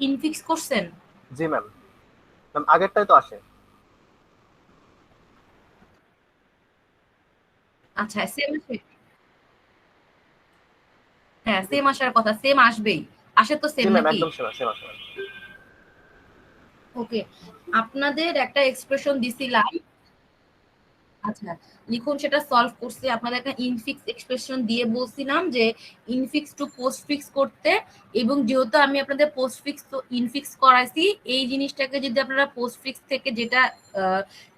Infix করছেন? জি ma'am, ma'am আগেরটাই তো আসে। আচ্ছা সেম আসে, হ্যাঁ সেম আসার কথা, সেম আসবেই, আসে তো জি সেম ম্যাম নাকি? একদম সেম সেম আসে ম্যাম। ওকে, আপনাদের একটা এক্সপ্রেশন দিছিলাম, আচ্ছা লিখুন, সেটা সলভ করছি। আপনাদের একটা ইনফিক্স এক্সপ্রেশন দিয়ে বলছিলাম যে ইনফিক্স টু পোস্টফিক্স করতে, এবং যেহেতু আমি আপনাদের পোস্টফিক্স তো ইনফিক্স করাইছি, এই জিনিসটাকে যদি আপনারা পোস্টফিক্স থেকে যেটা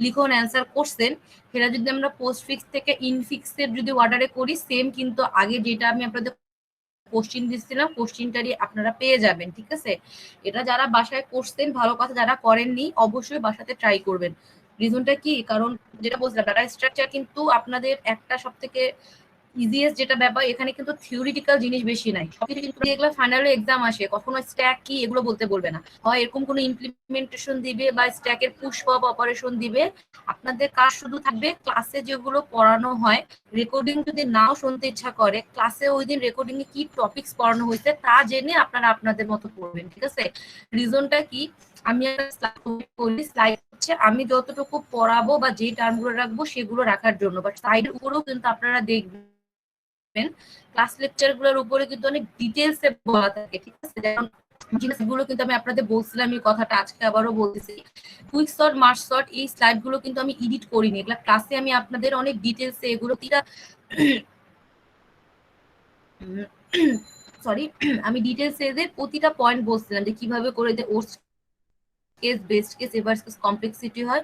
লিখুন অ্যান্সার করছেন, সেটা যদি আমরা পোস্টফিক্স থেকে ইনফিক্সের যদি অর্ডারে করি, সেম কিন্তু আগে যেটা আমি আপনাদের কোশ্চিন দিচ্ছিলাম কোশ্চিনটারই আপনারা পেয়ে যাবেন, ঠিক আছে? এটা যারা বাসায় করছেন ভালো কথা, যারা করেননি অবশ্যই বাসাতে ট্রাই করবেন। রিজনটা কি, কারণ যেটা বলছিলাম ডাটা স্ট্রাকচার কিন্তু আপনাদের একটা সব থেকে ইজিয়েস্ট যেটা ব্যাপার, এখানে কিন্তু থিওরিটিক্যাল জিনিস বেশি নাই, সবকিছু কিন্তু এগুলো ফাইনালে এক্সাম আসে, কখনো স্ট্যাক কি এগুলো বলতে বলবে না, হয় এরকম কোনো ইমপ্লিমেন্টেশন দিবে বা স্ট্যাকের পুশ পপ অপারেশন দিবে। আপনাদের কাজ শুধু থাকবে ক্লাসে যেগুলো পড়ানো হয়, রেকর্ডিং যদি নাও শুনতে ইচ্ছা করে, ক্লাসে ওই দিন রেকর্ডিং এ কি টপিকস পড়ানো হয়েছে তা জেনে আপনারা আপনাদের মতো পড়বেন, ঠিক আছে? রিজনটা কি, আমি একটা স্লাইড হচ্ছে আমি যতটুকু পড়াবো বা যে টার্মগুলো রাখবো সেগুলো রাখার জন্য, বাট সাইডের উপরেও কিন্তু আপনারা দেখবেন ক্লাস লেকচার গুলোর উপরে কিন্তু অনেক ডিটেলসে বলা থাকে, ঠিক আছে? যেমন জিনিসগুলো কিন্তু আমি আপনাদের বলছিলাম, এই কথাটা আজকে আবারও বলতেছি, কুইক শর্ট মার্চ শর্ট এই স্লাইড গুলো কিন্তু আমি এডিট করিনি, এগুলা ক্লাসে আমি আপনাদের অনেক ডিটেলসে এগুলো সরি আমি ডিটেলসে এদের প্রতিটা পয়েন্ট বলছিলাম যে কিভাবে করে ওর case best case ever case complexity হয়,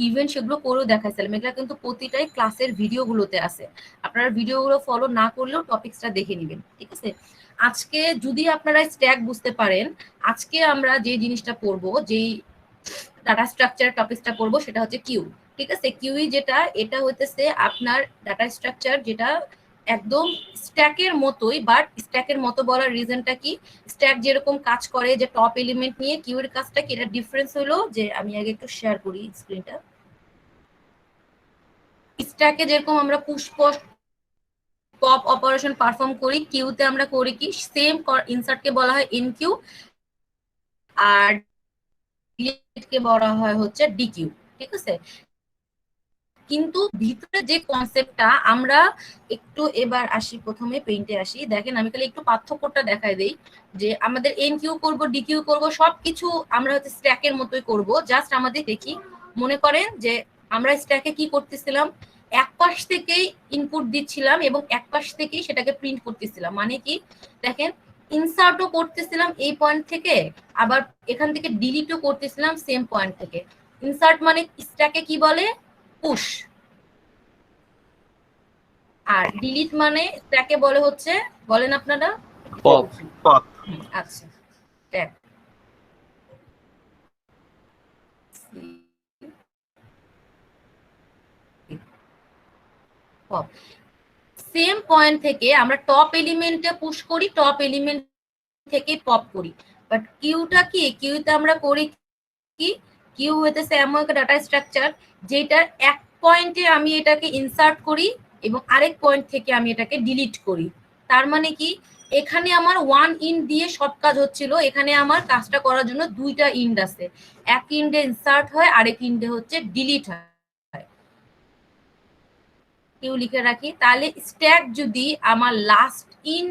ইভেন সেগুলো করেও দেখাইছিলাম, এগুলো কিন্তু প্রতিটাই ক্লাসের ভিডিওগুলোতে আছে, আপনারা ভিডিওগুলো ফলো না করলেও টপিকসটা দেখে নেবেন, ঠিক আছে? আজকে যদি আপনারা স্ট্যাক বুঝতে পারেন, আজকে আমরা যে জিনিসটা পড়বো, যেই ডাটা স্ট্রাকচার টপিকসটা পড়বো সেটা হচ্ছে কিউ, ঠিক আছে? কিউই যেটা, এটা হইতেছে আপনার ডাটা স্ট্রাকচার যেটা একদম স্ট্যাকের মতোই, বাট স্ট্যাকের মতো বলার রিজনটা কি, স্ট্যাক যেরকম কাজ করে যে টপ এলিমেন্ট নিয়ে, কিউ এর কাজটা কি, এটা ডিফারেন্স হলো যে আমি আগে একটু শেয়ার করি স্ক্রিনটা। স্ট্যাকে যেরকম আমরা পুশ পপ অপারেশন পারফর্ম করি, কিউতে আমরা করি কি সেম, ইনসার্টকে বলা হয় ইন কিউ, আর ডিলিটকে বলা হয় হচ্ছে ডিকিউ, ঠিক আছে? কিন্তু ভিতরে যে কনসেপ্টটা আমরা একটু, এবার আসি প্রথমে পেইন্টে আসি, দেখেন আমি খালি একটু পার্থক্যটা দেখাই দেই, যে আমাদের এন কিউ করবো ডিকিউ করবো সবকিছু আমরা হচ্ছে স্ট্যাকের মতোই করব, জাস্ট আমাদের দেখি মনে করেন যে আমরা স্ট্যাকে কি করতেছিলাম, এক পাশ থেকেই ইনপুট দিচ্ছিলাম এবং এক পাশ থেকেই সেটাকে প্রিন্ট করতেছিলাম, মানে কি দেখেন ইনসার্টও করতেছিলাম এই পয়েন্ট থেকে, আবার এখান থেকে ডিলিটও করতেছিলাম সেম পয়েন্ট থেকে। ইনসার্ট মানে স্ট্যাকে কি বলে, পুশ, আর ডিলিট মানে স্ট্যাকে বলে হচ্ছে, বলেন আপনারা, পপ। পপ। আচ্ছা ট্যাব, পপ, সেম পয়েন্ট থেকে আমরা টপ এলিমেন্টে পুশ করি, টপ এলিমেন্ট থেকে পপ করি, বাট কিউটা কি, কিউতে আমরা করি কি, কিউ হইতেছে এমন একটা ডাটা স্ট্রাকচার যেটার এক পয়েন্টে আমি এটাকে ইনসার্ট করি এবং আরেক পয়েন্ট থেকে আমি এটাকে ডিলিট করি, তার মানে কি এখানে আমার ওয়ান ইন্ড দিয়ে সব কাজ হচ্ছিল, এখানে আমার কাজটা করার জন্য দুইটা ইন্ড আছে, এক ইন্ডে ইনসার্ট হয় আরেক ইন্ডে হচ্ছে ডিলিট হয়, কিউ লিখে রাখি। তাহলে স্ট্যাক যদি আমার লাস্ট ইন,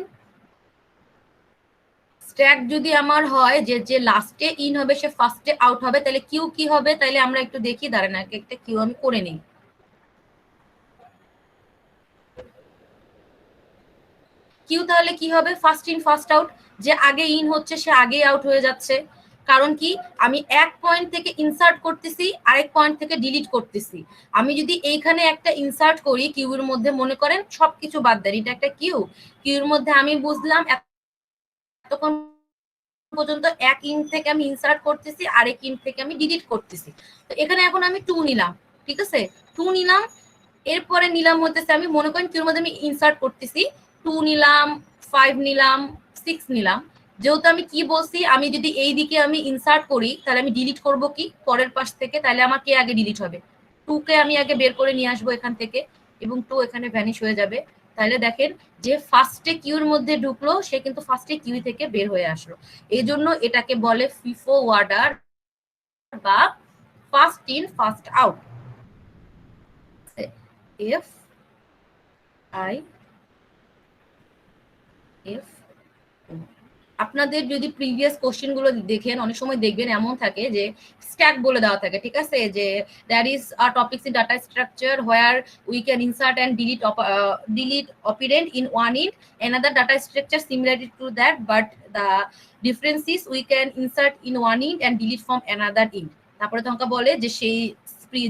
স্ট্যাক যদি আমার হয় যে যে লাস্টে ইন হবে সে ফার্স্টে আউট হবে, তাহলে কিউ কি হবে, তাহলে আমরা একটু দেখি, দাঁড়ান একটা কিউ আমি করে নিই। কিউ তাহলে কি হবে, ফার্স্ট ইন ফার্স্ট আউট, যে আগে ইন হচ্ছে সে আগে আউট হয়ে যাচ্ছে, কারণ কি আমি এক পয়েন্ট থেকে ইনসার্ট করতেছি আরেক পয়েন্ট থেকে ডিলিট করতেছি, আমি যদি এইখানে একটা ইনসার্ট করি কিউ এর মধ্যে, মনে করেন সবকিছু বাদ দেন, এটা একটা কিউ, কিউ এর মধ্যে আমি বুঝলাম এতক্ষণ পর্যন্ত এক ইন থেকে আমি ইনসার্ট করতেছি আরেক ইন থেকে আমি ডিলিট করতেছি, তো এখানে এখন আমি 2 নিলাম, ঠিক আছে 2 নিলাম, এরপরে নিলাম হতেছে আমি মনে করেন কিউর মধ্যে আমি ইনসার্ট করতেছি 2 নিলাম 5 নিলাম 6 নিলাম, যেহেতু আমি কি বলছি আমি যদি এই দিকে আমি ইনসার্ট করি তাহলে আমি ডিলিট করব কি পরের পাশ থেকে, তাহলে আমার কে আগে ডিলিট হবে, 2 কে আমি আগে বের করে নিয়ে আসবো এখান থেকে এবং 2 এখানে ভ্যানিশ হয়ে যাবে, তাহলে দেখেন যে ফার্স্টে কিউর মধ্যে ঢুকলো সে কিন্তু ফার্স্টে কিউ থেকে বের হয়ে আসলো, এই জন্য এটাকে বলে ফিফো অর্ডার বা first in first out. F I F আপনাদের যদি প্রিভিয়াস কোশ্চেন গুলো দেখেন অনেক সময় দেখবেন এমন থাকে যে স্ট্যাক বলে দেওয়া থাকে, ঠিক আছে, যে that is a topics in data structure where we can insert and delete operand in one into another data structure similar to that, but the difference is we can insert in one int and delete from another int। তারপরে তোমাকে বলে যে সেই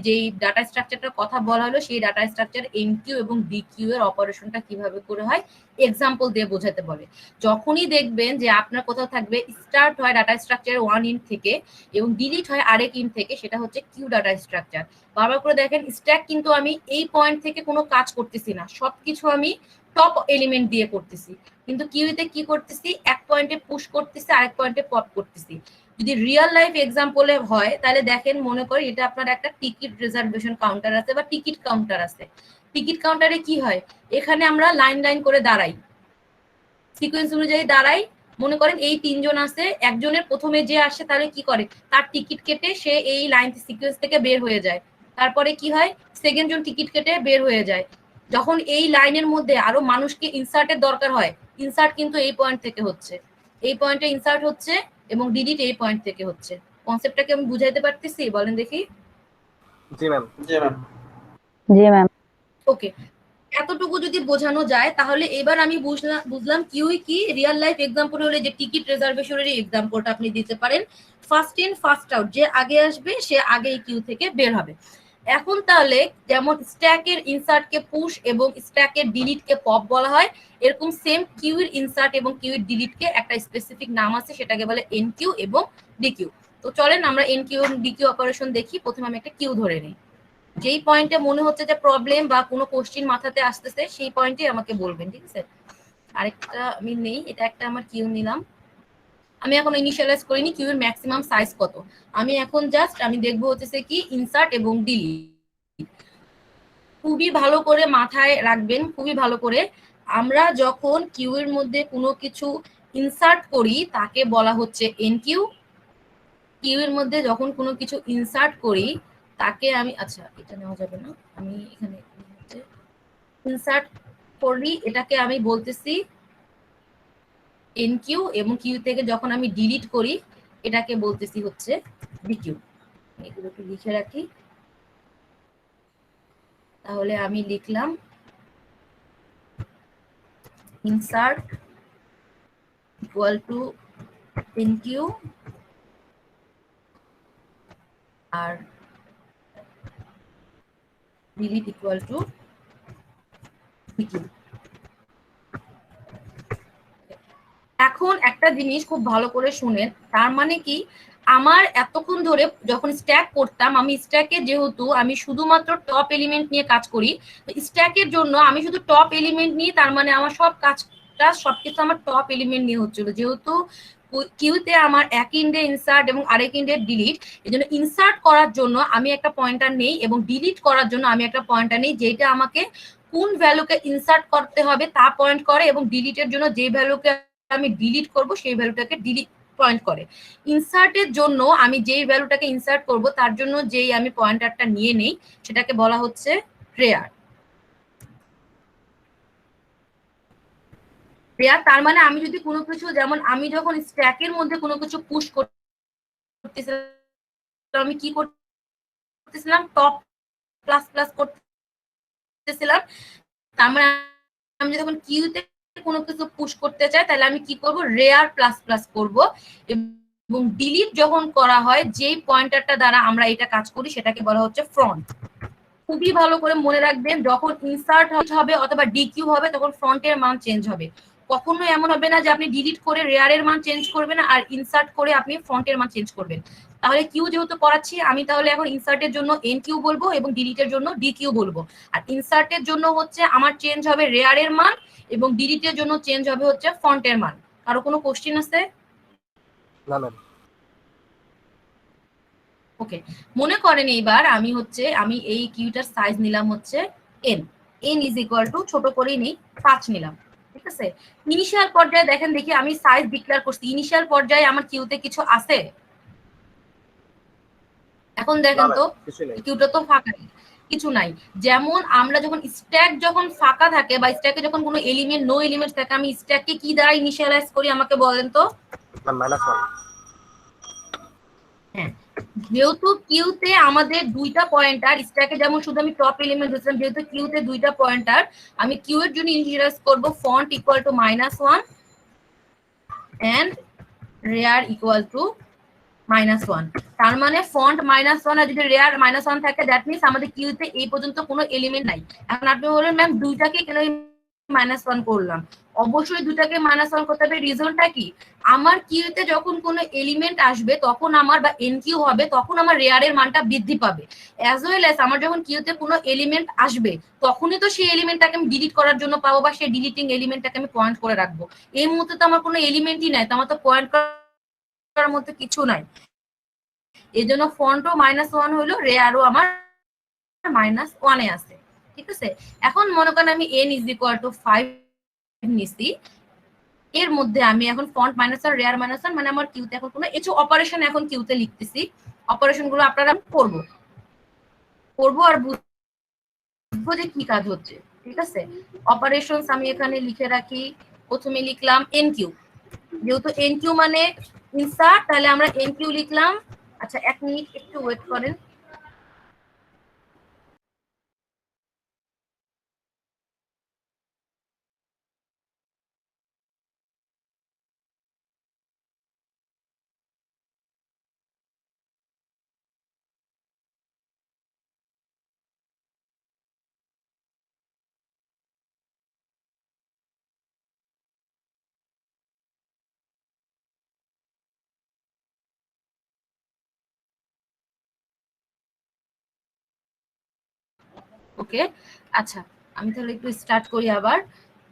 যেই data স্ট্রাকচারটার কথা বলা হলো সেই ডাটা স্ট্রাকচার এনকিউ এবং ডিকিউ এর অপারেশনটা কিভাবে করে হয় এক্সাম্পল দিয়ে বোঝাতে বলে। যখনই দেখবেন যে আপনার কোথাও থাকবে স্টার্ট হয় ডাটা স্ট্রাকচার ওয়ান ইন্ট থেকে এবং ডিলিট হয় আরেক ইন্ট থেকে, সেটা হচ্ছে কিউ ডাটা স্ট্রাকচার। বারবার করে দেখেন স্ট্যাক কিন্তু আমি এই পয়েন্ট থেকে কোনো কাজ করতেছি না, সবকিছু আমি টপ এলিমেন্ট দিয়ে করতেছি, কিন্তু কিউতে কি করতেছি এক পয়েন্টে পুশ করতেছি আরেক পয়েন্টে পপ করতেছি। যদি রিয়েল লাইফ এক্সাম্পলে হয় তাহলে দেখেন মনে করি এটা আপনার একটা টিকিট রিজার্ভেশন কাউন্টার আছে বা টিকিট কাউন্টার আছে। টিকিট কাউন্টারে কি হয়, এখানে আমরা লাইন লাইন করে দাঁড়াই, সিকোয়েন্স অনুযায়ী দাঁড়াই। মনে করেন এই তিনজন আছে, একজনের প্রথমে যে আসে তাহলে কি করে তার টিকিট কেটে সে এই লাইন সিকোয়েন্স থেকে বের হয়ে যায়, তারপরে কি হয় সেকেন্ড জন টিকিট কেটে বের হয়ে যায়। যখন এই লাইনের মধ্যে আরো মানুষকে ইনসার্টের দরকার হয়, ইনসার্ট কিন্তু এই পয়েন্ট থেকে হচ্ছে, এই পয়েন্টে ইনসার্ট হচ্ছে এবং ডিলিট এই পয়েন্ট থেকে হচ্ছে। কনসেপ্টটাকে আমি বুঝাইতে পারতেছি, বলেন দেখি? জি ম্যাম। জি ম্যাম। জি ম্যাম। ওকে, এতটুকু যদি বোঝানো যায় তাহলে এবার আমি বুঝলাম কিউই কি। রিয়েল লাইফ এক্সাম্পল হলে যে টিকিট রিজার্ভেশনের এক্সাম্পলটা আপনি দিতে পারেন, ফার্স্ট ইন ফার্স্ট আউট, যে আগে আসবে সে আগেই কিউ থেকে বের হবে। এখন তাহলে যেমন স্ট্যাকের ইনসার্টকে পুশ এবং স্ট্যাকের ডিলিটকে পপ বলা হয়, এরকম সেম কিউর ইনসার্ট এবং কিউর ডিলিটকে একটা স্পেসিফিক নাম আছে, সেটাকে বলে এনকিউ এবং ডিকিউ। তো চলেন আমরা এনকিউ এবং ডিকিউ অপারেশন দেখি। প্রথমে আমি একটা কিউ ধরে নিই, যেই পয়েন্টে মনে হচ্ছে যে প্রবলেম বা কোনো কোশ্চেন মাথাতে আসতেছে সেই পয়েন্টে আমাকে বলবেন, ঠিক আছে? আরেকটা আমি নেই, এটা একটা আমার কিউ নিলাম, আমি এখন ইনিশিয়ালাইজ করিনি কিউ এর ম্যাক্সিমাম সাইজ কত, আমি এখন জাস্ট আমি দেখবো হচ্ছে কি ইনসার্ট এবং ডিলিট। খুবই ভালো করে মাথায় রাখবেন, খুবই ভালো করে, আমরা যখন কিউ এর মধ্যে কোনো কিছু ইনসার্ট করি তাকে বলা হচ্ছে এনকিউ। কিউ এর মধ্যে যখন কোনো কিছু ইনসার্ট করি তাকে আমি, আচ্ছা এটা নেওয়া যাবে না, আমি এখানে ইনসার্ট করি এটাকে আমি বলতেছি এনকিউ, এবং কিউ থেকে যখন আমি ডিলিট করি এটাকে বলতেছি হচ্ছে ডিকিউ। এগুলো একটু লিখে রাখি, তাহলে আমি লিখলাম ইনসার্ট ইকুয়াল টু এনকিউ আর ডিলিট ইকুয়াল টু ডিকিউ। এখন একটা জিনিস খুব ভালো করে শুনেন, তার মানে কি আমার এতক্ষণ ধরে যখন স্ট্যাক করতাম, আমি স্ট্যাকে যেহেতু আমি শুধুমাত্র টপ এলিমেন্ট নিয়ে কাজ করি, স্ট্যাকের জন্য আমি শুধু টপ এলিমেন্ট নিয়ে, তার মানে আমার সব কাজটা সবকিছু আমার টপ এলিমেন্ট নিয়ে হচ্ছিল। যেহেতু কিউতে আমার এক ইন্ডে ইনসার্ট এবং আরেক ইন্ডে ডিলিট, এই জন্য ইনসার্ট করার জন্য আমি একটা পয়েন্টার নেই এবং ডিলিট করার জন্য আমি একটা পয়েন্টার নেই, যেটা আমাকে কোন ভ্যালুকে ইনসার্ট করতে হবে তা পয়েন্ট করে এবং ডিলিটের জন্য যে ভ্যালুকে আমি ডিলিট করব সেই ভ্যালুটাকে ডিলিট পয়েন্ট করে। ইনসার্টের জন্য আমি যেই ভ্যালুটাকে ইনসার্ট করব তার জন্য যেই আমি পয়েন্টারটা নিয়ে নেই সেটাকে বলা হচ্ছে রেয়ার। রেয়ার তার মানে আমি যদি কোনো কিছু, যেমন আমি যখন স্ট্যাকের মধ্যে কোনো কিছু পুশ করতেছিলাম, আমি কি করতেছিলাম টপ প্লাস প্লাস করতেছিলাম, তার মানে আমি যখন কিউতে কোনো কিছু পুশ করতে চাই তাহলে আমি কি করব রেয়ার প্লাস প্লাস করব। এবং ডিলিট যখন করা হয় যেই পয়েন্টারটা দ্বারা আমরা এটা কাজ করি সেটাকে বলা হচ্ছে ফ্রন্ট। খুবই ভালো করে মনে রাখবেন, যখন ইনসার্ট হবে অথবা ডিকিউ হবে তখন ফ্রন্টের মান চেঞ্জ হবে। কখনো এমন হবে না যে আপনি ডিলিট করে রেয়ারের মান চেঞ্জ করবেন আর ইনসার্ট করে আপনি ফ্রন্টের মান চেঞ্জ করবেন। তাহলে কিউ যেহেতু করাচ্ছি আমি, তাহলে এখন ইনসার্টের জন্য এন কিউ বলবো এবং ডিলিটের জন্য ডি কিউ বলবো। আর ইনসার্টের জন্য হচ্ছে আমার চেঞ্জ হবে রেয়ারের মান এবং ডিলিটের জন্য চেঞ্জ হবে হচ্ছে ফন্টের মান। কারো কোনো কোশ্চেন আছে? না ম্যাম। ওকে, মনে করেন এইবার আমি এই কিউটার সাইজ নিলাম হচ্ছে N. n is equal two ছোট করেই নেই 5 নিলাম, ঠিক আছে। ইনিশিয়াল পর্যায়ে দেখেন দেখি আমি সাইজ ডিক্লেয়ার করছি, ইনিশিয়াল পর্যায়ে আমার কিউতে কিছু আছে? এখন দেখেন তো কিউটা তো ফাঁকা, কিছু নাই। যেমন আমরা যখন স্ট্যাক যখন ফাঁকা থাকে বা স্ট্যাকে যখন কোনো এলিমেন্ট নো এলিমেন্ট থাকে, আমি স্ট্যাককে কি দ্বারা ইনিশিয়ালাইজ করি আমাকে বলেন তো? -1। হ্যাঁ, যেহেতু কিউতে আমাদের দুইটা পয়েন্টার, স্ট্যাকে যেমন শুধু আমি টপ এলিমেন্ট ধরছিলাম, যেহেতু কিউতে দুইটা পয়েন্টার, আমি কিউ এর জন্য ইনিশিয়ালাইজ করব front equal to -1 and rear equal to -1। তার মানে ফন্ট -1 আর যদি রেয়ার -1 থাকে, দ্যাট মিন্স আমাদের কিউতে এই পর্যন্ত কোনো এলিমেন্ট নাই। এখন আপনি বলবেন ম্যাম দুইটাকে কেন -1 করলাম? অবশ্যই দুটাকে -1 করতে হবে, রিজনটা কি? আমার কিউতে যখন কোনো এলিমেন্ট আসবে তখন আমার বা এন কিউ হবে, তখন আমার রেয়ারের মানটা বৃদ্ধি পাবে। অ্যাজ ওয়েল অ্যাজ আমার যখন কিউতে কোনো এলিমেন্ট আসবে তখনই তো সেই এলিমেন্টটাকে আমি ডিলিট করার জন্য পাবো, বা সেই ডিলিটিং এলিমেন্টটাকে আমি পয়েন্ট করে রাখবো। এই মুহূর্তে তো আমার কোনো এলিমেন্টই নাই, তো আমার তো পয়েন্ট করার মধ্যে কিছু নাই। এই জন্য ফন্টও -1 হলো, রেয়ারও আমার -1 এ আছে, ঠিক আছে। এখন মনে করেন আমি n ইজ ইকুয়াল টু 5 নিছি, এর মধ্যে আমি এখন ফন্ট -1 রেয়ার -1 মানে আমার কিউতে এখন কোনো কিছু অপারেশন এখন কিউতে লিখতেছি, অপারেশন গুলো আপনারা করবো আর বুঝবো যে কি কাজ হচ্ছে, ঠিক আছে। অপারেশনস আমি এখানে লিখে রাখি। প্রথমে লিখলাম এন কিউ, যেহেতু এন কিউ মানে ইনসার্ট, তাহলে আমরা এন কিউ লিখলাম। আচ্ছা 1 মিনিট একটু ওয়েট করেন। ওকে, আচ্ছা আমি তাহলে একটু স্টার্ট করি আবার।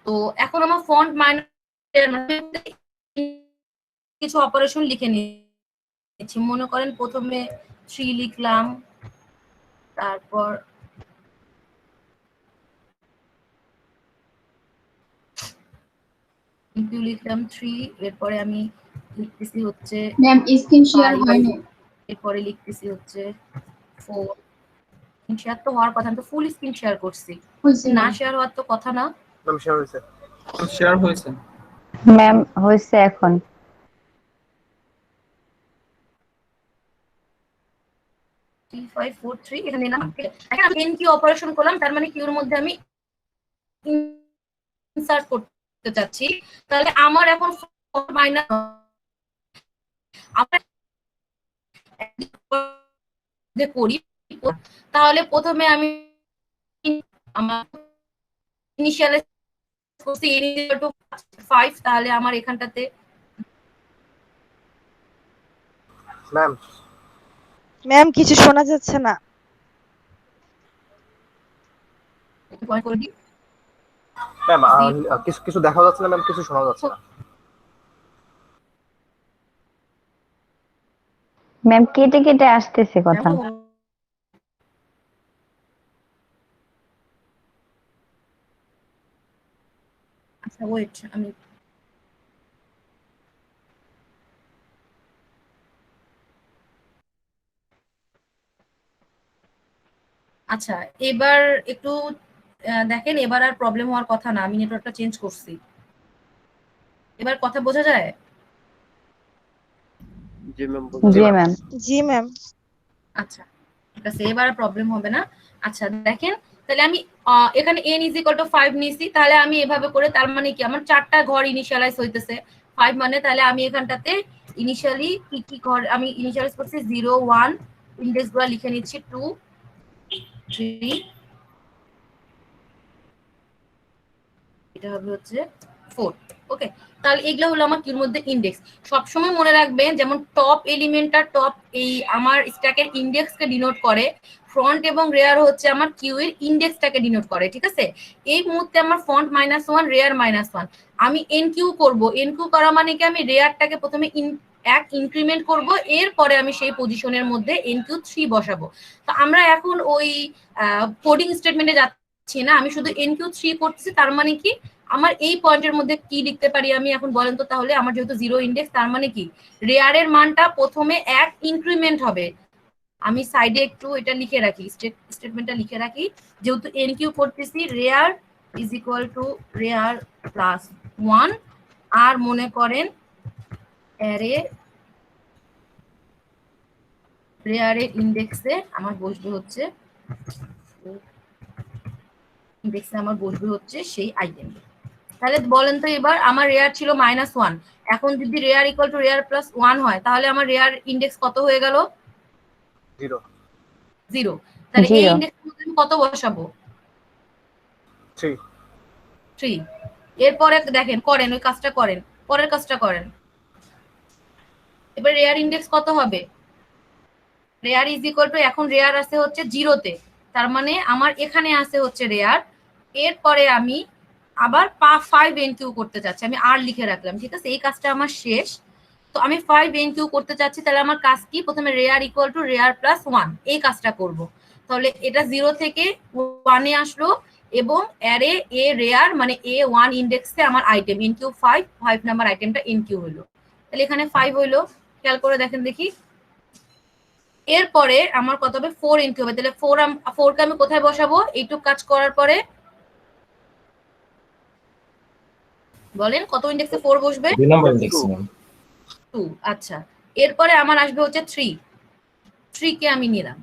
তো এখন আমার ফন্ট কিছু অপারেশন লিখে নিয়েছি। মনে করেন প্রথমে 3 লিখলাম, তারপর লিখলাম 3, এরপরে আমি লিখতেছি হচ্ছে ম্যাম স্ক্রিন শেয়ার হয়নি, এরপরে লিখতেছি হচ্ছে 4। স্ক্রিন শেয়ার তো হওয়ার কথা, তো ফুল স্ক্রিন শেয়ার করছি, না শেয়ার হওয়ার তো কথা না। ম্যাম শেয়ার হয়েছে, শেয়ার হয়েছে ম্যাম হয়েছে এখন। 3543 এখানে না, এখন আমি এন কিউ অপারেশন করলাম, তার মানে কিউর মধ্যে আমি ইনসার্ট করতে চাচ্ছি। তাহলে আমার এখন মাইনাস করি, তাহলে প্রথমে আমি আমার ইনিশিয়ালাইজ করছি n ইকুয়াল টু 5, তাহলে আমার এখানটাতে ম্যাম কিছু শোনা যাচ্ছে না। ম্যাম কিছু দেখা যাচ্ছে না ম্যাম, কিছু শোনা যাচ্ছে না ম্যাম কেটে কেটে আসতেছে কথা। আচ্ছা ওয়েট, আমি আচ্ছা এবার একটু দেখেন, এবার আর প্রবলেম হওয়ার কথা না, আমি নেটওয়ার্কটা চেঞ্জ করছি। এবার কথা বোঝা যায়? জি ম্যাম। জি ম্যাম। জি ম্যাম। আচ্ছা ঠিক আছে, এবার আর প্রবলেম হবে না। আচ্ছা দেখেন, তাহলে আমি এখানে n ইজ ইকুয়াল টু 5 নিছি, তাহলে আমি এভাবে করে, তার মানে কি আমার 4টা ঘর ইনিশিয়ালাইজ হইতেছে 5 মানে, তাহলে আমি এখানটাতে ইনিশিয়ালি কি কি ঘর আমি ইনিশিয়ালাইজ করছি 0 1, ইনডেক্স গুলো লিখে নিচ্ছি 2 3, এটা হবে হচ্ছে 4। ওকে, তাহলে এগুলো হলো আমার কিউর মধ্যে ইনডেক্স। সবসময় মনে রাখবেন, যেমন টপ এলিমেন্টটা টপ এই আমার স্ট্যাকের ইনডেক্সকে ডিনোট করে, ফ্রন্ট এবং রেয়ার হচ্ছে আমার কিউ এর ইনডেক্সটাকে ডিনোট করে, ঠিক আছে। এই মুহূর্তে আমার ফন্ট -1 রেয়ার -1, আমি এন কিউ করবো। এন কিউ করা মানে কি, আমি রেয়ারটাকে প্রথমে এক ইনক্রিমেন্ট করব, এরপরে আমি সেই পজিশনের মধ্যে এন কিউ 3 বসাবো। তো আমরা এখন ওই কোডিং স্টেটমেন্টে করছি না, আমি শুধু NQ3 করতেছি। তার মানে কি আমার এই পয়েন্টের মধ্যে কি লিখতে পারি আমি এখন বলেন তো? তাহলে আমার যেহেতু 0 ইন্ডেক্স, তার মানে কি রেয়ারের মানটা প্রথমে 1 ইনক্রিমেন্ট হবে। আমি সাইডে একটু এটা লিখে রাখি, স্টেটমেন্টটা লিখে রাখি। যেহেতু NQ করতেছি, rare is equal two rare plus 1, আর মনে করেন অ্যারে রেয়ারের ইন্ডেক্সে আমার বসবে হচ্ছে সেই আইটেম। তাহলে বলেন তো এবার, আমার রেয়ার ছিল -1, এখন যদি rare equal two rare plus 1 হয়, তাহলে আমার রেয়ার ইন্ডেক্স কত হয়ে গেল? 0। তাহলে এই 0 ইন্ডেক্সের মধ্যে আমি কত বসাবো? 3। এরপরে দেখেন, করেন ওই কাজটা, করেন পরের কাজটা করেন। এবার রেয়ার ইন্ডেক্স কত হবে? রেয়ার ইজ ইকুয়াল টু, এখন রেয়ার আছে হচ্ছে 0-তে, তার মানে আমার এখানে আছে হচ্ছে রেয়ার। এরপরে আমি আবার 5 NQ করতে চাচ্ছি, আমি আর লিখে রাখলাম, ঠিক আছে? এই কাজটা আমার শেষ। তো আমি 5 NQ করতে চাচ্ছি, তাহলে আমার কাজ কি? প্রথমে rare equal two rare plus 1 এই কাজটা করব। তাহলে এটা 0 থেকে 1 এ আসলো, এবং অ্যারে এ রেয়ার মানে A1 ইন্ডেক্সে আমার আইটেম NQ5 নাম্বার আইটেমটা NQ হলো। তাহলে এখানে 5 হইলো, খেয়াল করে দেখেন দেখি। এরপরে আমার কত হবে? 4 NQ হবে। তাহলে 4 কে আমি কোথায় বসাবো এইটুক কাজ করার পরে? বলেন কত ইন্ডেক্সে 4 বসবে? 2 নম্বর ইন্ডেক্স ম্যাম। 2। আচ্ছা, এরপরে আমার আসবে হচ্ছে 3 কে আমি নিলাম।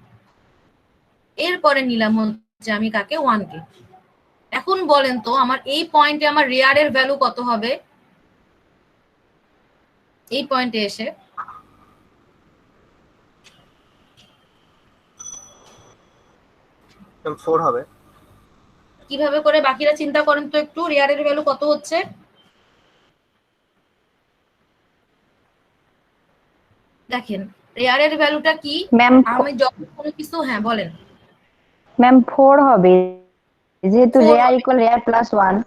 এরপরে নিলাম হচ্ছে আমি কাকে? 1 কে। এখন বলেন তো আমার এই পয়েন্টে আমার রেয়ারের ভ্যালু কত হবে? এই পয়েন্টে এসে 4 হবে। কিভাবে করে বাকিরা চিন্তা করেন তো একটু, রেয়ারের ভ্যালু কত হচ্ছে? দেখেন রেয়ারের ভ্যালুটা কি? ম্যাম আমি যখন কোনো কিছু, হ্যাঁ বলেন। ম্যাম 4 হবে, যেহেতু 4 রেয়ার হবে। Equal rare plus 1।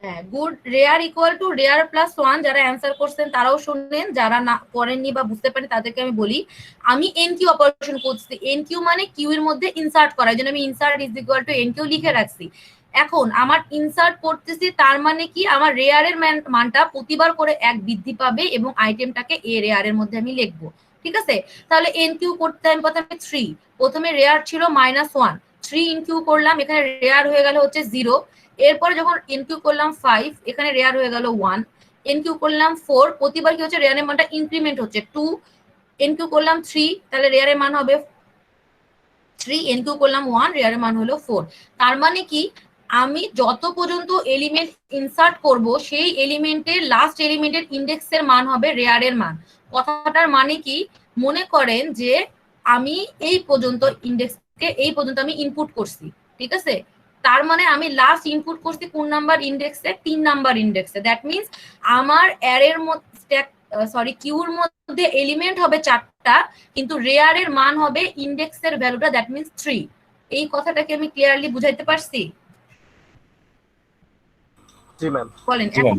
হ্যাঁ, good. Rare equal two rare plus 1, যারা অ্যান্সার করছেন তারাও শুনলেন, যারা না করেননি বা বুঝতে পারেন তাদেরকে আমি বলি। আমি এনকিউ অপারেশন করছি, এনকিউ মানে কিউ এর মধ্যে ইনসার্ট করা, এই জন্য আমি ইনসার্ট ইজ ইকুয়াল টু এনকিউ লিখে রাখছি। এখন আমার ইনসার্ট করতেছি, তার মানে কি আমার রেয়ারের মানটা প্রতিবার করে 1 বৃদ্ধি পাবে, এবং আইটেমটাকে এ রেয়ারের মধ্যে আমি লিখবো, ঠিক আছে? তাহলে এনকিউ করতে আমি প্রথমে 3, প্রথমে রেয়ার ছিল -1, 3 ইনকিউ করলাম, এখানে রেয়ার হয়ে গেল হচ্ছে 0। এরপরে যখন এনকিউ করলাম 5, এখানে রেয়ার হয়ে গেল 1। এনকিউ করলাম 4, প্রতিবার কি হচ্ছে? রেয়ারের মানটা ইনক্রিমেন্ট হচ্ছে 2। এনকিউ করলাম 3, তাহলে রেয়ারের মান হবে 3। এনকিউ করলাম 1, রেয়ারের মান হলো 4। তার মানে কি আমি যত পর্যন্ত এলিমেন্ট ইনসার্ট করব, সেই এলিমেন্টের লাস্ট এলিমেন্টের ইন্ডেক্সের মান হবে রেয়ারের মান। কথাটার মানে কি, মনে করেন যে আমি এই পর্যন্ত ইন্ডেক্সকে এই পর্যন্ত আমি ইনপুট করছি, ঠিক আছে? তার মানে আমি লাস্ট ইনপুট করছি কোন নাম্বার ইন্ডেক্সে? 3 নাম্বার ইন্ডেক্সে। দ্যাট মিন্স আমার অ্যারের মধ্যে কিউর মধ্যে এলিমেন্ট হবে 4টা, কিন্তু রেয়ারের মান হবে ইন্ডেক্সের ভ্যালুটা, দ্যাট মিন্স 3। এই কথাটাকে আমি ক্লিয়ারলি বুঝাইতে পারছি? জি ম্যাম। বলেন, জি ম্যাম।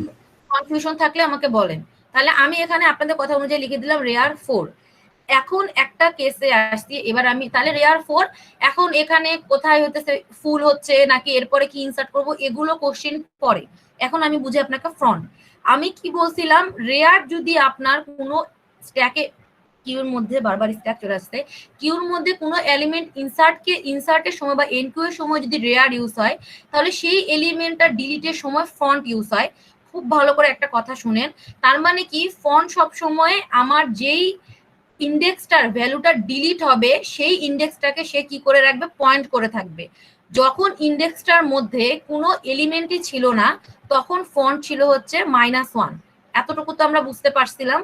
কনফিউশন থাকলে আমাকে বলেন। তাহলে আমি এখানে আপনাদের কথা অনুযায়ী লিখে দিলাম রেয়ার 4। এখন একটা কেসে আসছি, এবার আমি তাহলে রেয়ার 4, এখন এখানে কোথায় হতেছে ফুল হচ্ছে নাকি এরপরে কি ইনসার্ট করব, এগুলো কোশ্চেন পরে। এখন আমি বুঝি আপনাকে ফ্রন্ট। আমি কি বলছিলাম, রেয়ার যদি আপনার কোনো স্ট্যাকে, কিউর মধ্যে বারবার স্ট্যাক চলে আসছে, কিউর মধ্যে কোনো এলিমেন্ট ইনসার্টের সময় বা এনকিউ এর সময় যদি রেয়ার ইউজ হয়, তাহলে সেই এলিমেন্টটা ডিলিটের সময় ফন্ট ইউজ হয়। খুব ভালো করে একটা কথা শুনেন, তার মানে কি ফন্ট সব সময় আমার যেই ইন্ডেক্সটার ভ্যালুটা ডিলিট হবে, সেই ইন্ডেক্সটাকে সে কি করে রাখবে? পয়েন্ট করে থাকবে। যখন ইন্ডেক্সটার মধ্যে কোনো এলিমেন্টই ছিল না, তখন ফন্ট ছিল হচ্ছে -1। এতটুকু তো আমরা বুঝতে পারছিলাম।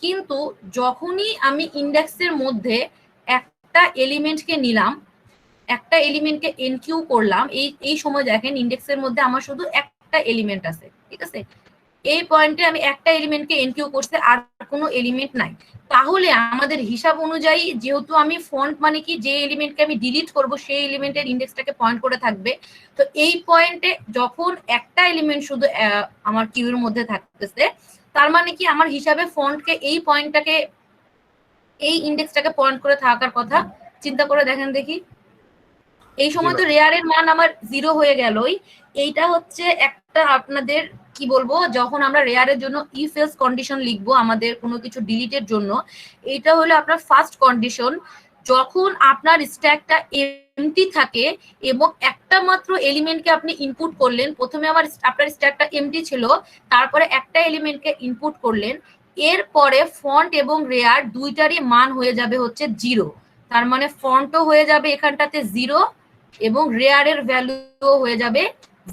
কিন্তু যখনই আমি ইন্ডেক্সের মধ্যে একটা এলিমেন্টকে নিলাম, একটা এলিমেন্টকে এনকিউ করলাম, এই সময় দেখেন ইন্ডেক্সের মধ্যে আমার শুধু একটা এলিমেন্ট আছে, ঠিক আছে? এই পয়েন্টে আমি একটা এলিমেন্টকে এনকিউ করতে, আর কোনো এলিমেন্ট নাই। তাহলে আমাদের হিসাব অনুযায়ী, যেহেতু আমি ফন্ট মানে কি যে এলিমেন্টকে আমি ডিলিট করব সেই এলিমেন্টের ইন্ডেক্সটাকে পয়েন্ট করে থাকবে, তো এই পয়েন্টে যখন একটা এলিমেন্ট শুধু আমার কিউর মধ্যে থাকতেছে, তার মানে কি আমার হিসাবে ফন্টকে এই পয়েন্টটাকে, এই ইন্ডেক্সটাকে পয়েন্ট করে থাকার কথা। চিন্তা করে দেখেন দেখি। এই সময় তো ma'am. রেয়ারের মান আমার 0 হয়ে গেলই। এইটা হচ্ছে একটা আপনাদের কি বলবো, যখন আমরা রেয়ারের জন্য ইফ এলস কন্ডিশন লিখবো আমাদের কোনো কিছু ডিলিটের জন্য, এটা হলো আপনার ফার্স্ট কন্ডিশন। যখন আপনার স্ট্যাকটা এমটি থাকে এবং একটা মাত্র এলিমেন্টকে আপনি ইনপুট করলেন, প্রথমে আপনার স্ট্যাকটা এমটি ছিল, তারপরে একটা এলিমেন্টকে ইনপুট করলেন, এরপরে ফন্ট এবং রেয়ার দুইটারই মান হয়ে যাবে হচ্ছে 0। তার মানে ফন্টও হয়ে যাবে এখানটাতে 0 এবং রেয়ারের ভ্যালুও হয়ে যাবে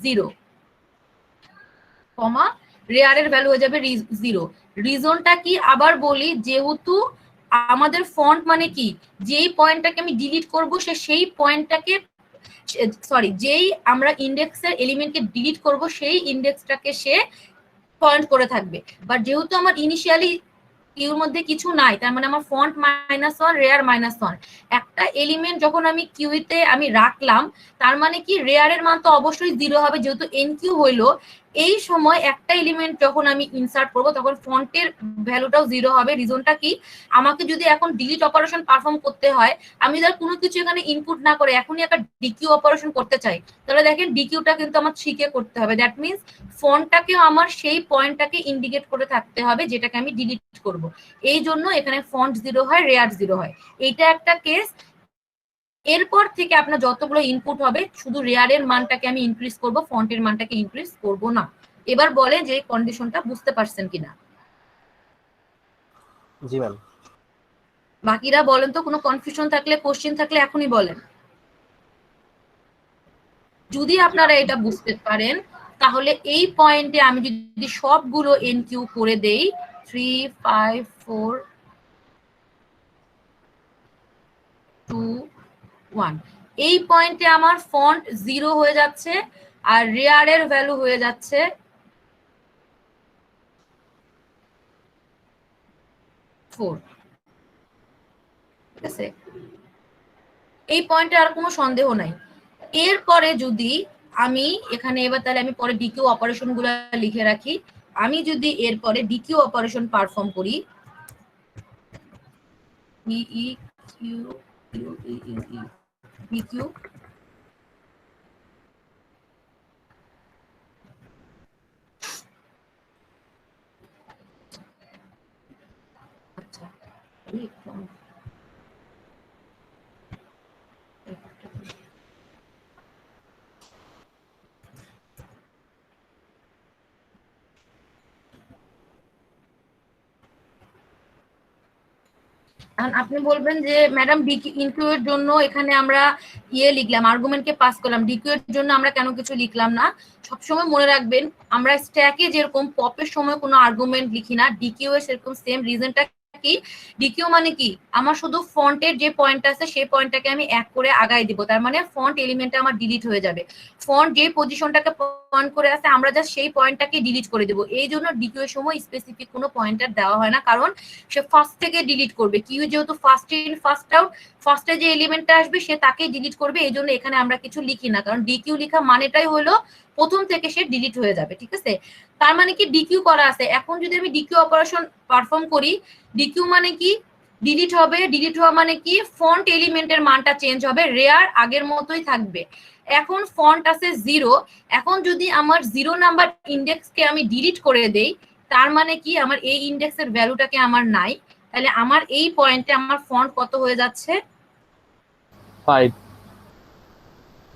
0, কমা রেয়ারের ভ্যালু হয়ে যাবে 0। রিজনটা কি আবার বলি, যেহেতু আমাদের ফন্ট মানে কি, যেই পয়েন্টটাকে আমি ডিলিট করব সেই পয়েন্টটাকে, সরি, যেই আমরা ইন্ডেক্সের এলিমেন্টকে ডিলিট করব সেই ইন্ডেক্সটাকে সে পয়েন্ট করে থাকবে। বাট যেহেতু আমার ইনিশিয়ালি কিউর মধ্যে কিছু নাই, তার মানে আমার ফন্ট -1 রেয়ার -1, একটা এলিমেন্ট যখন আমি কিউতে আমি রাখলাম, তার মানে কি রেয়ারের মান তো অবশ্যই 0 হবে, যেহেতু এন কিউ হইলো। এই সময় একটা এলিমেন্ট যখন আমি ইনসার্ট করব তখন ফন্টের ভ্যালুটাও 0 হবে। রিজনটা কি, আমাকে যদি এখন ডিলিট অপারেশন পারফর্ম করতে হয়, আমি যদি কোনো কিছু এখানে ইনপুট না করে এখনই একটা ডিকিউ অপারেশন করতে চাই, তাহলে দেখেন ডিকিউটা কিন্তু আমার 3 কে করতে হবে। দ্যাট মিনস ফন্টটাকেও আমার সেই পয়েন্টটাকে ইন্ডিকেট করে থাকতে হবে যেটাকে আমি ডিলিট করব। এই জন্য এখানে ফন্ট 0 হয়, রেয়ার 0 হয়। এইটা একটা কেস। এরপর থেকে আপনার যতগুলো ইনপুট হবে শুধু রেয়ারের মানটাকে আমি ইনক্রিজ করব, ফন্টের মানটাকে ইনক্রিজ করব না। এবার বলে যে কন্ডিশনটা বুঝতে পারছেন কিনা। জি ম্যাম। বাকিরা বলেন তো, কোনো কনফিউশন থাকলে, কোশ্চেন থাকলে এখনই বলেন। যদি আপনারা এটা বুঝতে পারেন তাহলে এই পয়েন্টে আমি যদি সবগুলো এনকিউ করে দেই 3 5 4 2 1, এই পয়েন্টে আমার ফন্ট 0 হয়ে যাচ্ছে আর রেয়ারের ভ্যালু হয়ে যাচ্ছে 4। ঠিক আছে, এই পয়েন্টে আর কোনো সন্দেহ নাই। এরপরে যদি আমি এখানে এবার তাহলে আমি পরে ডিকিউ অপারেশন গুলো লিখে রাখি। আমি যদি এরপরে ডিকিউ অপারেশন পারফর্ম করি, ডিকিউ আচ্ছা আপনি বলবেন যে ম্যাডাম ইনকিউ এর জন্য এখানে আমরা লিখলাম, আর্গুমেন্টকে পাস করলাম, ডিকিউ এর জন্য আমরা কেন কিছু লিখলাম না। সবসময় মনে রাখবেন আমরা স্ট্যাকে যেরকম পপের সময় কোনো আর্গুমেন্ট লিখি না, ডিকিউ এর সেরকম সেম। রিজনটা কি, ডিকিউ মানে কি, আমার শুধু ফন্টের যে পয়েন্ট আছে সেই পয়েন্টটাকে আমি এক করে আগাই দিব, তার মানে ফন্ট এলিমেন্টটা আমার ডিলিট হয়ে যাবে। ফন্ট যে পজিশনটাকে পয়েন্ট করে আছে আমরা জাস্ট সেই পয়েন্টটাকে ডিলিট করে দেব। এই জন্য ডিকিউ এর সময় স্পেসিফিক কোনো পয়েন্টার দেওয়া হয় না, কারণ সে ফার্স্ট থেকে ডিলিট করবে। কিউ যেহেতু ফার্স্ট ইন ফার্স্ট আউট, ফার্স্টে যে এলিমেন্টটা আসবে সে তাকেই ডিলিট করবে। এই জন্য এখানে আমরা কিছু লিখি না, কারণ ডিকিউ লেখা মানেটাই হলো প্রথম থেকে সে ডিলিট হয়ে যাবে। ঠিক আছে, তার মানে কি ডিকিউ করা আছে। এখন যদি আমি ডিকিউ অপারেশন পারফর্ম করি, ডিকিউ মানে কি, ডিলিট হবে। ডিলিট হওয়া মানে কি, ফন্ট এলিমেন্টের মানটা চেঞ্জ হবে, রেয়ার আগের মতোই থাকবে। এখন ফন্ট আছে 0, এখন যদি আমার 0 নাম্বার ইন্ডেক্সকে আমি ডিলিট করে দেই, তার মানে কি আমার এই ইন্ডেক্সের ভ্যালুটাকে আমার নাই, তাহলে আমার এই পয়েন্টে আমার ফন্ট কত হয়ে যাচ্ছে, 5।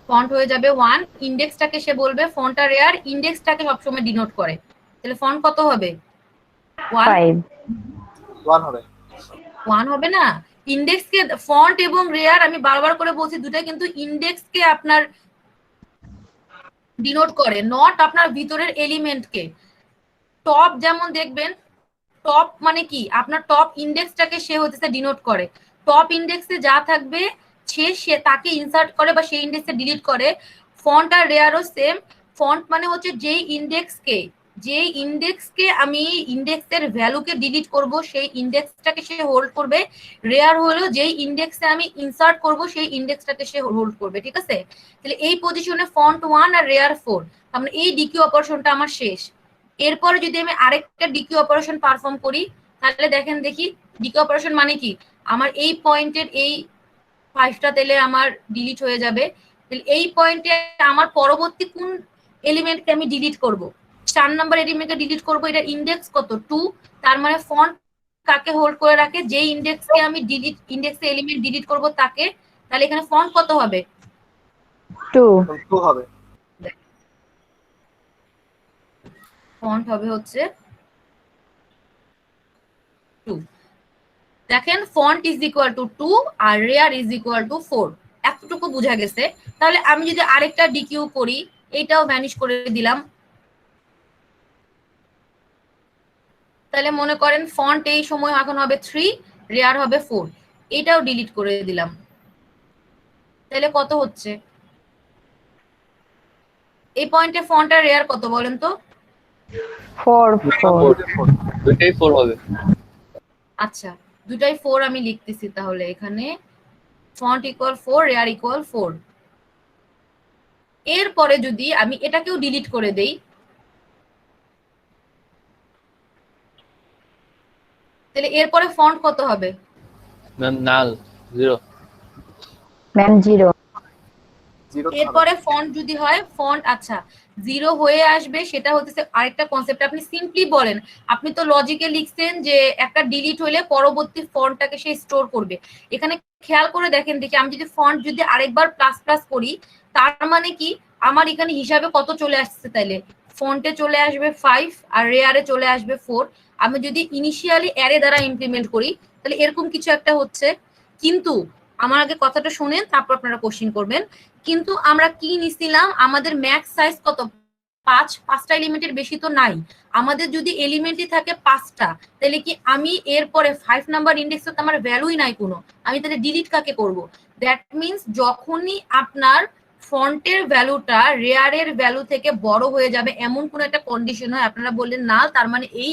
ফন্ট হয়ে যাবে 1। ইন্ডেক্সটাকে সে বলবে ফন্টটা রেয়ার, ইন্ডেক্সটাকে সবসময় ডিনোট করে, তাহলে ফন্ট কত হবে, 1 হবে। 1 হবে না। ইন্ডেক্সকে, ফন্ট এবং রেয়ার আমি বারবার করে বলছি দুটো কিন্তু ইন্ডেক্সকে আপনার ডিনোট করে, নট আপনার ভিতরের এলিমেন্টকে। টপ যেমন দেখবেন, টপ মানে কি, আপনার টপ ইন্ডেক্সটাকে সে হচ্ছে ডিনোট করে। টপ ইন্ডেক্সে যা থাকবে সে তাকে ইনসার্ট করে বা সেই ইন্ডেক্সে ডিলিট করে। ফন্ট আর রেয়ারও সেম। ফন্ট মানে হচ্ছে যেই ইন্ডেক্সকে আমি ইন্ডেক্সের ভ্যালুকে ডিলিট করব সেই ইন্ডেক্সটাকে সে হোল্ড করবে। রেয়ার হলো যেই ইন্ডেক্সে আমি ইনসার্ট করব সেই ইন্ডেক্সটাকে সে হোল্ড করবে। ঠিক আছে, তাহলে এই পজিশনে ফন্ট 1 আর রেয়ার 4, আমরা এই ডিকিউ অপারেশনটা আমার শেষ। এরপরে যদি আমি আরেকটা ডিকিউ অপারেশন পারফর্ম করি, তাহলে দেখেন দেখি ডিকিউ অপারেশন মানে কি, আমার এই পয়েন্টের এই 5টা তেলে আমার ডিলিট হয়ে যাবে। এই পয়েন্টে আমার পরবর্তী কোন এলিমেন্টকে আমি ডিলিট করব? 4 নাম্বার এলিমেন্টকে ডিলিট করব। এটা ইন্ডেক্স কত? 2। তার মানে ফন্ট কাকে হোল্ড করে রাখে? যে ইন্ডেক্সকে আমি ইন্ডেক্সে এলিমেন্ট ডিলিট করব তাকে। তাহলে এখানে ফন্ট কত হবে? 2 2 হবে। ফন্ট হবে হচ্ছে 2। দেখেন ফন্ট ইজ ইকুয়াল টু 2 আর রেয়ার ইজ ইকুয়াল টু 4। এতটুকু বোঝা গেছে। তাহলে আমি যদি আরেকটা ডিকিউ করি, এইটাও ভ্যানিশ করে দিলাম। তাহলে মনে করেন ফন্ট এই সময় এখন হবে 3, রেয়ার হবে 4। এটাও ডিলিট করে দিলাম। তাহলে কত হচ্ছে? এই পয়েন্টে ফন্ট আর রেয়ার কত বলেন তো? 4 দুইটাই 4 হবে। আচ্ছা, দুটাই 4 আমি লিখতেছি তাহলে এখানে ফন্ট ইকুয়াল 4, রেয়ার ইকুয়াল 4। এরপরে যদি আমি এটাকেও ডিলিট করে দেই, তাহলে এরপরে ফন্ট কত হবে? ম্যাম নাল 0। ম্যাম 0 এরপরে ফন্ট যদি হয় ফন্ট, আচ্ছা 0 হয়ে আসবে। সেটা হচ্ছে আরেকটা কনসেপ্ট। আপনি সিম্পলি বলেন, আপনি তো লজিকে লিখছেন যে একটা ডিলিট হলে পরবর্তী ফন্টটাকে সে স্টোর করবে। এখানে খেয়াল করে দেখেন দেখি, আমি যদি ফন্ট যদি আরেকবার প্লাস প্লাস করি, তার মানে কি আমার এখানে হিসাবে কত চলে আসছে? তাইলে ফন্টে চলে আসবে 5 আর রেয়ারে চলে আসবে 4। আমি যদি ইনিশিয়ালি অ্যারে দ্বারা ইমপ্লিমেন্ট করি, তাহলে এরকম কিছু একটা হচ্ছে। কিন্তু আমার আগে কথাটা শুনেন, তারপর আপনারা কোশ্চেন করবেন। কিন্তু আমরা কি নিছিলাম? আমাদের ম্যাক্স সাইজ কত? 5টা এলিমেন্টের বেশি তো নাই। আমাদের যদি এলিমেন্টই থাকে 5টা, তাহলে কি আমি এরপরে 5 নাম্বার ইন্ডেক্সে তো আমার ভ্যালুই নাই কোনো, আমি তাহলে ডিলিট কাকে করব? দ্যাট মিন্স যখনই আপনার ফন্টের ভ্যালুটা রেয়ারের ভ্যালু থেকে বড় হয়ে যাবে এমন কোন একটা কন্ডিশন হয়, আপনারা বললেন না, তার মানে এই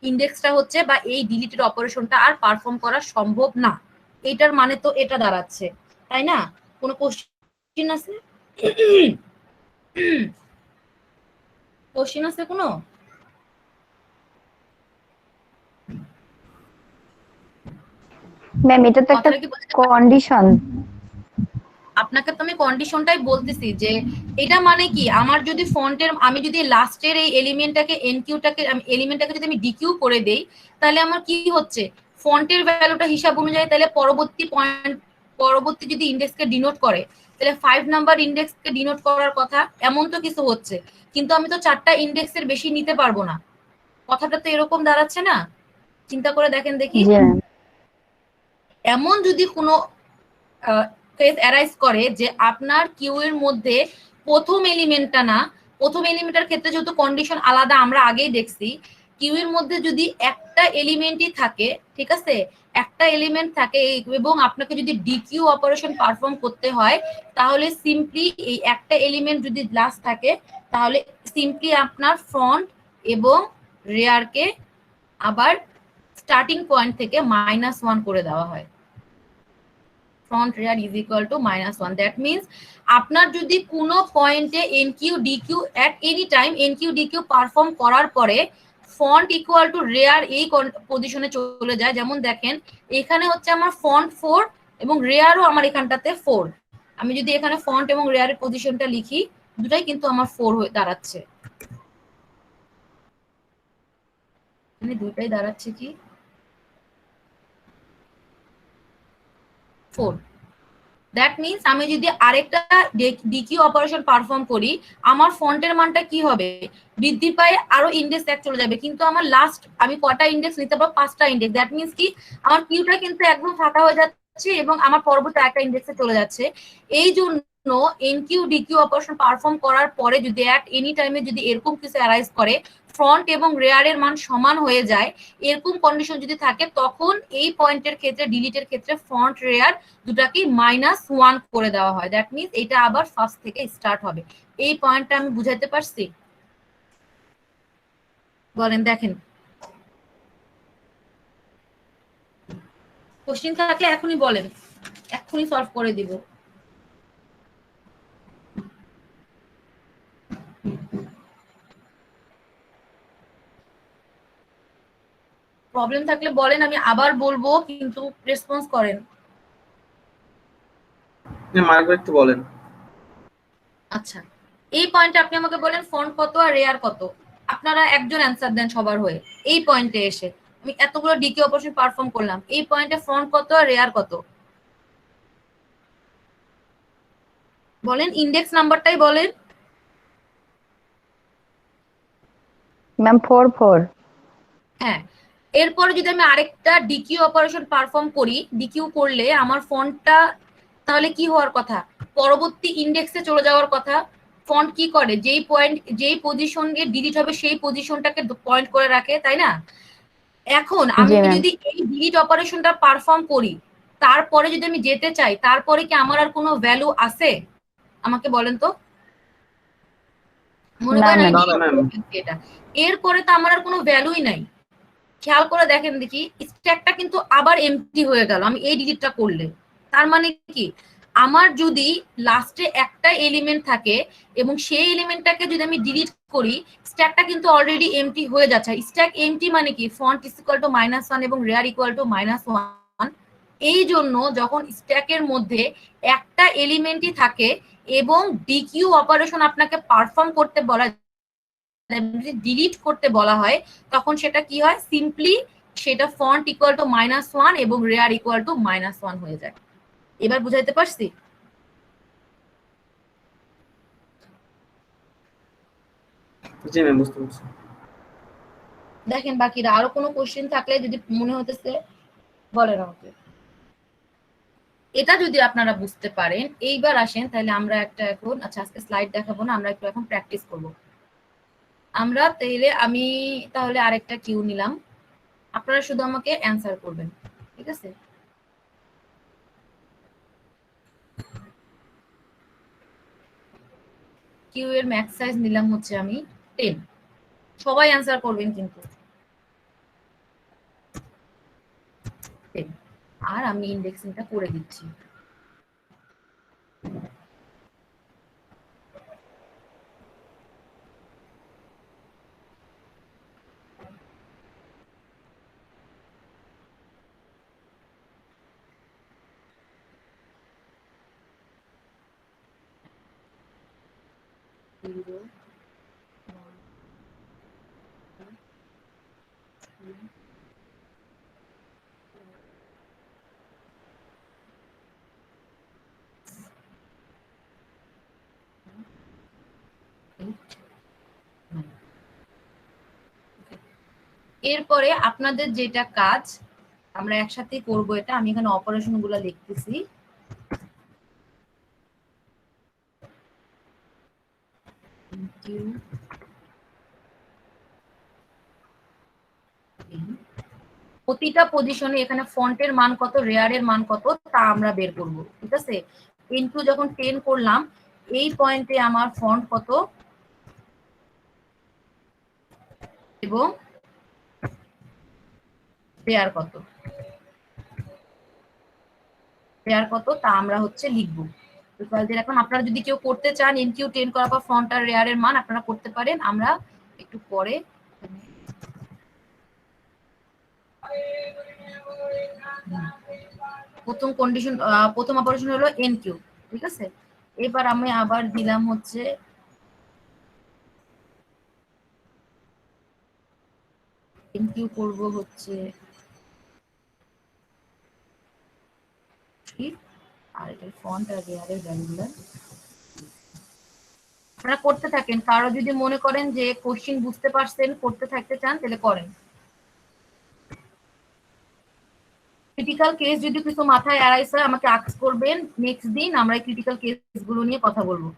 ইন্ডেক্সটা হচ্ছে বা এই ডিলিটেড অপারেশনটা আর পারফর্ম করা সম্ভব না। এটার মানে তো এটা দাঁড়াচ্ছে, তাই না? কোনো কোশ্চেন আছে? কোশ্চেন আছে কোনো? ম্যাম এটা তো একটা কথাটা কি বুঝতে পারছেন? কন্ডিশন। আপনাকে তো আমি কন্ডিশনটাই বলতেছি যে এটা মানে কি, আমার যদি ফন্টের আমি যদি লাস্টের এই এলিমেন্টটাকে এনকিউটাকে আমি এলিমেন্টটাকে যদি আমি ডিকিউ করে দেই, তাহলে আমার কি হচ্ছে? ফন্টের ভ্যালুটা হিসাব অনুযায়ী তাহলে পরবর্তী যদি ইন্ডেক্সকে ডিনোট করে, তাহলে 5 নাম্বার ইন্ডেক্সকে ডিনোট করার কথা, এমন তো কিছু হচ্ছে। কিন্তু আমি তো 4টা ইন্ডেক্সের বেশি নিতে পারবো না। কথাটা তো এরকম দাঁড়াচ্ছে না? চিন্তা করে দেখেন দেখি। জি ম্যাম। এমন যদি কোনো কেস অ্যারাইজ করে যে আপনার কিউ এর মধ্যে প্রথম এলিমেন্টটা না, প্রথম এলিমেন্টের ক্ষেত্রে যেহেতু কন্ডিশন আলাদা আমরা আগেই দেখছি, কিউ এর মধ্যে যদি একটা এলিমেন্টই থাকে, ঠিক আছে, একটা এলিমেন্ট থাকে এবং আপনাকে যদি ডিকিউ অপারেশন পারফর্ম করতে হয়, তাহলে সিম্পলি এই একটা এলিমেন্ট যদি লাস্ট থাকে, তাহলে সিম্পলি আপনার ফ্রন্ট এবং রেয়ারকে আবার স্টার্টিং পয়েন্ট থেকে -1 করে দেওয়া হয়। Front rear is equal to -1। That means আপনার যদি কোনো পয়েন্টে enqueue dequeue at any time enqueue dequeue perform করার পরে ফন্ট ইকুয়াল টু রেয়ার এই পজিশনে চলে যায়, যেমন দেখেন এখানে হচ্ছে আমার ফন্ট 4 এবং রেয়ারও আমার এখানটাতে 4। আমি যদি এখানে ফন্ট এবং রেয়ারের পজিশনটা লিখি, দুটাই কিন্তু আমার 4 হয়ে দাঁড়াচ্ছে। এখানে দুটাই দাঁড়াচ্ছে কি 4। দ্যাট মিনস আমি যদি আরেকটা ডিকিউ অপারেশন পারফর্ম করি, আমার ফন্টের মানটা কি হবে? বৃদ্ধি পায়, আরো ইন্ডেক্স 1 চলে যাবে। কিন্তু আমার লাস্ট আমি কটা ইন্ডেক্স নিতে পারবো? 5টা ইন্ডেক্স। দ্যাট মিনস কি আমার কিউটা কিন্তু একদম ফাঁকা হয়ে যাচ্ছে এবং আমার পরবর্তী একটা ইন্ডেক্সে চলে যাচ্ছে। এই জন্য এনকিউ ডিকিউ অপারেশন পারফর্ম করার পরে যদি অ্যাট এনি টাইমে যদি এরকম কিছু অ্যারাইজ করে ফ্রন্ট এবং রেয়ারের মান সমান হয়ে যায়, এরকম কন্ডিশন যদি থাকে, তখন এই পয়েন্টের ক্ষেত্রে ডিলিটের ক্ষেত্রে ফ্রন্ট রেয়ার দুটাকে -1 করে দেওয়া হয়। দ্যাট মিনস এটা আবার ফার্স্ট থেকে স্টার্ট হবে। এই পয়েন্টটা আমি বুঝাইতে পারছি? বলেন দেখেন, কোশ্চেন থাকলে এখনই বলেন, এখনই সলভ করে দিব। প্রবলেম থাকলে বলেন, আমি আবার বলবো, কিন্তু রেসপন্স করেন। মার্ক একটু বলেন। আচ্ছা, এই পয়েন্টে আপনি আমাকে বলেন ফন্ট কত আর রেয়ার কত। আপনারা একজন অ্যান্সার দেন সবার হয়ে। এই পয়েন্টে এসে আমি এতগুলো ডিকে অপারেশন পারফর্ম করলাম, এই পয়েন্টে ফন্ট কত আর রেয়ার কত বলেন, ইন্ডেক্স নাম্বারটাই বলেন। ম্যাম 4 হ্যাঁ, এরপরে যদি আমি আরেকটা ডিকিউ অপারেশন পারফর্ম করি, ডিকিউ করলে আমার ফন্টটা তাহলে কি হওয়ার কথা, পরবর্তী ইন্ডেক্সে চলে যাওয়ার কথা। ফন্ট কি করে, যেই পজিশনে ডিলিট হবে সেই পজিশনটাকে পয়েন্ট করে রাখে, তাই না? এখন আমি জি ম্যাম। যদি এই ডিলিট অপারেশনটা পারফর্ম করি, তারপরে যদি আমি যেতে চাই, তারপরে কি আমার আর কোনো ভ্যালু আছে? আমাকে বলেন তো। মনে না করেন আমি ম্যাম। delete করে ফেলছি এটা, এরপরে তো আমার আর কোনো ভ্যালুই নাই। খেয়াল করে দেখেন দেখি, স্ট্যাকটা কিন্তু আবার এমটি হয়ে গেল আমি এই ডিলিটটা করলে। তার মানে কি, আমার যদি লাস্টে একটা এলিমেন্ট থাকে এবং সেই এলিমেন্টটাকে যদি আমি ডিলিট করি, স্ট্যাকটা কিন্তু অলরেডি এমটি হয়ে যাচ্ছে। স্ট্যাক এমটি মানে কি, ফন্ট ইজ ইকুয়াল টু -1 এবং রেয়ার ইকুয়াল টু -1। এই জন্য যখন স্ট্যাকের মধ্যে একটা এলিমেন্টই থাকে এবং ডিকিউ অপারেশন আপনাকে পারফর্ম করতে বলা, ডিলিট করতে বলা হয়, তখন সেটা কি হয়, সিম্পলি সেটা ফন্ট ইকুয়াল টু -1 এবং রেয়ার ইকুয়াল টু -1 হয়ে যায়। এবার বুঝাইতে পারছি? জি ম্যাম, বুঝতে পারছি। দেখেন বাকিরা আরো কোনো কোশ্চেন থাকলে যদি মনে হতেছে বলেন আমাকে। এটা যদি আপনারা বুঝতে পারেন, এইবার আসেন তাহলে আমরা একটা এখন, আচ্ছা আজকে স্লাইড দেখাবো না, আমরা একটু এখন প্র্যাকটিস করব। আমরা তাহলে আমি তাহলে আরেকটা কিউ নিলাম, আপনারা শুধু আমাকে অ্যান্সার করবেন, ঠিক আছে? কিউ এর ম্যাক্স সাইজ নিলাম হচ্ছে আমি 10। সবাই অ্যান্সার করবেন কিন্তু 10। আর আমি ইন্ডেক্সিংটা করে দিচ্ছি। এরপরে আপনাদের যেটা কাজ, আমরা একসাথে করব এটা। আমি এখানে অপারেশন গুলা লিখতেছি। প্রতিটা পজিশনে এখানে ফন্টের মান কত, রেয়ারের মান কত তা আমরা বের করব, ঠিক আছে? ইনটু যখন 10 করলাম, এই পয়েন্টে আমার ফন্ট কত এবং রেয়ার কত, রেয়ার কত তা আমরা হচ্ছে লিখবো। এখন আপনারা যদি কেউ করতে চান ইনকিউ 10 করার পর ফন্ট আর রেয়ারের মান, আপনারা করতে পারেন। আমরা একটু পরে প্রথম কন্ডিশন, প্রথম অপারেশন হলো এনকিউ, ঠিক আছে? এবার আমি আবার দিলাম হচ্ছে এনকিউ করব হচ্ছে আর এটা ফন্ট আর রেয়ারের ভ্যালুগুলো আপনারা করতে থাকেন। কারো যদি মনে করেন যে কোশ্চিন বুঝতে পারছেন, করতে থাকতে চান, তাহলে করেন। ক্রিটিক্যাল কেস যদি কিছু মাথায় অ্যারাইজ হয় আমাকে আস্ক করবেন, নেক্সট দিন আমরা ক্রিটিক্যাল কেসগুলো নিয়ে কথা বলবো।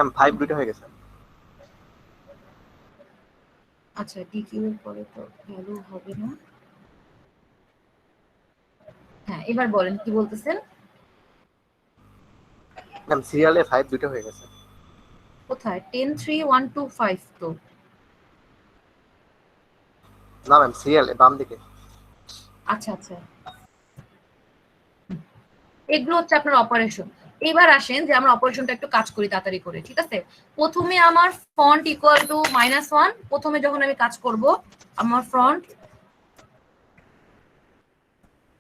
ম্যাম 5 দুটো হয়ে গেছে। আচ্ছা ডিকিউ এর পরে তো ভ্যালু হবে না। হ্যাঁ এবার বলেন কি বলতেছেন। ম্যাম সিরিয়ালে 5 দুটো হয়ে গেছে। কোথায় 10 3 1 2 5 তো না ম্যাম সিরিয়ালে বাম দিকে। আচ্ছা আচ্ছা এগুলো হচ্ছে আপনার অপারেশন। এবার আসেন যে আমরা অপারেশনটা একটু কাজ করি তাড়াতাড়ি করে, ঠিক আছে। প্রথমে আমার ফন্ট ইকুয়াল টু -1, প্রথমে যখন আমি কাজ করব আমার ফন্ট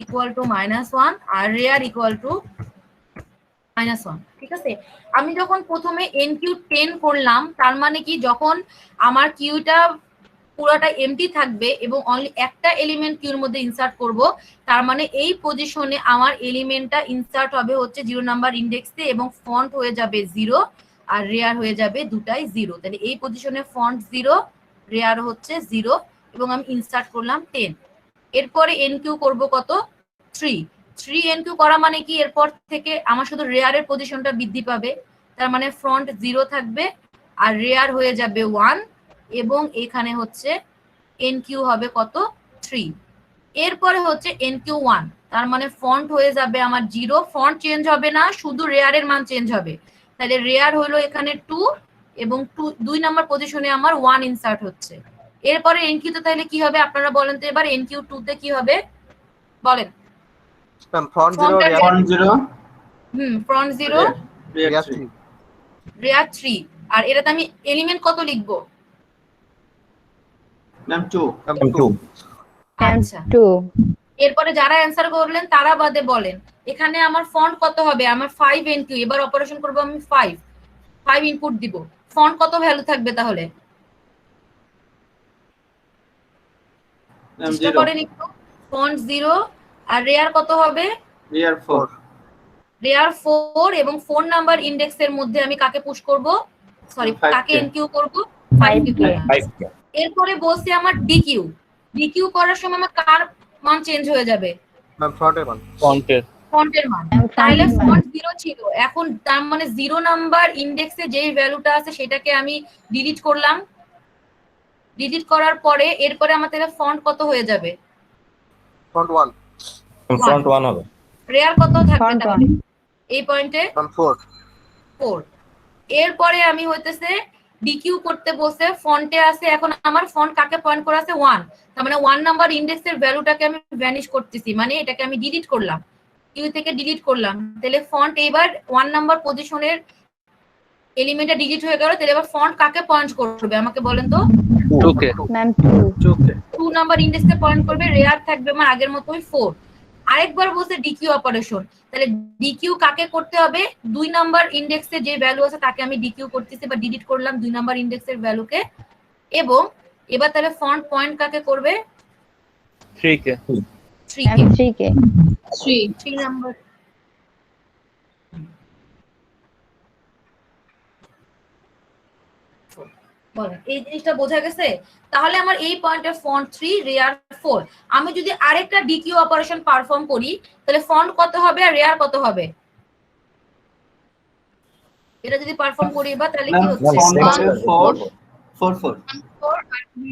ইকুয়াল টু -1 আর রেয়ার ইকুয়াল টু -1, ঠিক আছে। আমি যখন প্রথমে এনকিউ 10 করলাম তার মানে কি যখন আমার কিউটা পুরোটা এমটি থাকবে এবং অনলি একটা এলিমেন্ট কিউর মধ্যে ইনসার্ট করব, তার মানে এই পজিশনে আমার এলিমেন্টটা ইনসার্ট হবে হচ্ছে 0 নাম্বার ইন্ডেক্সে এবং ফন্ট হয়ে যাবে 0 আর রেয়ার হয়ে যাবে দুটাই 0। তাহলে এই পজিশনে ফন্ট 0 রেয়ার হচ্ছে 0 এবং আমি ইনসার্ট করলাম 10। এরপরে এনকিউ করব কত 3 এনকিউ করা মানে কি এরপর থেকে আমার শুধু রেয়ারের পজিশনটা বৃদ্ধি পাবে, তার মানে ফ্রন্ট 0 থাকবে আর রেয়ার হয়ে যাবে 1 এবং এখানে হচ্ছে এনকিউ হবে কত 3। এরপরে হচ্ছে এনকিউ 1, তার মানে ফন্ট হয়ে যাবে আমার 0, ফন্ট চেঞ্জ হবে না শুধু রেয়ারের মান চেঞ্জ হবে। তাহলে রেয়ার হলো এখানে 2 এবং 2 নাম্বার পজিশনে আমার 1 ইনসার্ট হচ্ছে। এরপরে এনকিউ তে তাহলে কি হবে আপনারা বলেন তো এবার এনকিউ 2 তে কি হবে বলেন। Ma'am front 0 front rare 0 front 0 rare 3। Rare 3 আর এটাতে আমি এলিমেন্ট কত লিখবো ম্যাম 2 ম্যাম 2। আচ্ছা 2 এরপরে যারা অ্যানসার করলেন তারা বাদে বলেন এখানে আমার ফন্ট কত হবে আমার 5 এনকিউ। এবার অপারেশন করব আমি 5 ইনপুট দিব, ফন্ট কত ভ্যালু থাকবে তাহলে ম্যাম চেষ্টা 0 করেন একটু। ফন্ট 0 আর রেয়ার কত হবে রিয়ার 4 রেয়ার 4 এবং 4 নাম্বার ইন্ডেক্সের মধ্যে আমি কাকে পুশ করব সরি 5 কাকে কে। এনকিউ করব 5 5 কে। কে। এরপরে বলছি আমার ডিকিউ করার সময় আমার কার মান চেঞ্জ হয়ে যাবে ম্যাম ফ্রন্টের মান। ফন্টের মান। তাহলে ফন্ট 0 ছিল, এখন তার মানে 0 নাম্বার ইন্ডেক্সে যেই ভ্যালুটা আছে সেটাকে আমি ডিলিট করলাম। ডিলিট করার পরে এরপরে আমার তাহলে ফন্ট কত হয়ে যাবে ফ্রন্ট 1 ফ্রন্ট 1 হবে। রেয়ার কত থাকবে Front তাহলে এই পয়েন্টে ম্যাম 4 4। এরপরে আমি হইতেছে ডিকিউ করতে বসে ফন্টে আছে, এখন আমার ফন্ট কাকে পয়েন্ট করা আছে 1, তার মানে 1 নাম্বার ইন্ডেক্সের ভ্যালুটাকে আমি ভ্যানিশ করতেছি, মানে এটাকে আমি ডিলিট করলাম, কিউ থেকে ডিলিট করলাম। তাহলে ফন্ট এবার 1 নাম্বার পজিশনের এলিমেন্টটা ডিলিট হয়ে গেল, তাহলে এবার ফন্ট কাকে পয়েন্ট করবে আমাকে বলেন তো 2 কে। ম্যাম 2 2 নাম্বার ইন্ডেক্সকে পয়েন্ট করবে, রেয়ার থাকবে আমার আগের মতোই 4। আরেকবার বলছে ডিকিউ অপারেশন, তাহলে ডিকিউ কাকে করতে হবে 2 নাম্বার ইন্ডেক্সে যে ভ্যালু আছে তাকে আমি ডিকিউ করতেছি বা ডিলিট করলাম 2 নাম্বার ইন্ডেক্সের ভ্যালুকে, এবং এবার তাহলে ফন্ট পয়েন্ট কাকে করবে 3 কে। 3 ম্যাম কে। 3 কে 3 নাম্বার বলেন এই জিনিসটা বোঝা গেছে। তাহলে আমার এই পয়েন্টে ফন্ট 3 রেয়ার 4। আমি যদি আরেকটা ডিকিউ অপারেশন পারফর্ম করি তাহলে ফন্ট কত হবে আর রেয়ার কত হবে এটা যদি পারফর্ম করি বা তাহলে কি হচ্ছে ফন্ট 4 4 4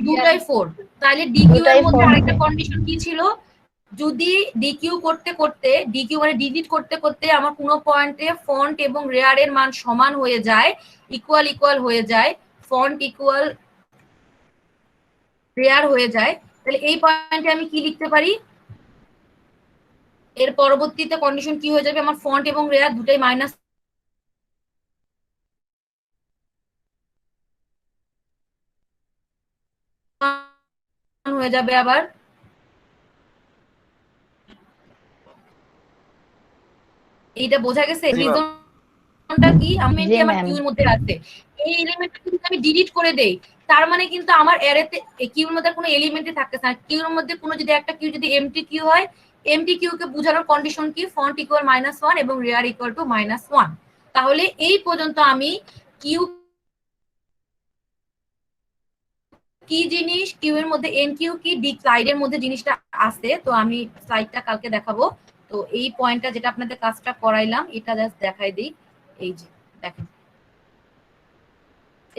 দুটাই 4। তাহলে ডিকিউ এর দুটাই মধ্যে 4 আরেকটা কন্ডিশন কি ছিল, যদি ডিকিউ করতে করতে ডিকিউ মানে ডিলিট করতে করতে আমার কোনো পয়েন্টে ফন্ট এবং রেয়ারের মান সমান হয়ে যায়, ইকুয়াল হয়ে যায়, ফন্ট ইকুয়াল রেয়ার হয়ে যায়, তাহলে এই পয়েন্টে আমি কি লিখতে পারি, এর পরবর্তীতে কন্ডিশন কি হয়ে যাবে আমার ফন্ট এবং রেয়ার দুটাই মাইনাস হয়ে যাবে। আবার এইটা বোঝা গেছে জি ম্যাম। রিজনটা কি, আমি জি আমার ম্যাম। কিউর মধ্যে আছে এই এলিমেন্টটা যদি আমি ডিলিট করে দেই তার মানে কিন্তু আমার অ্যারেতে কিউর মধ্যে কোনো এলিমেন্টই থাকতেছে না। কিউর মধ্যে কোনো যদি একটা কিউ যদি এমটি কিউ হয়, এমটি কিউ কে বোঝানোর কন্ডিশন কি ফন্ট ইকুয়াল -1 এবং রেয়ার ইকুয়াল টু -1। তাহলে এই পর্যন্ত আমি কিউ কি জিনিস, কিউ এর মধ্যে এন কিউ কি, ডি স্লাইডের মধ্যে জিনিসটা আছে, তো আমি স্লাইডটা কালকে দেখাবো। তো এই পয়েন্টটা যেটা আপনাদের কাজটা করাইলাম এটা জাস্ট দেখাই দিই, এই যে দেখেন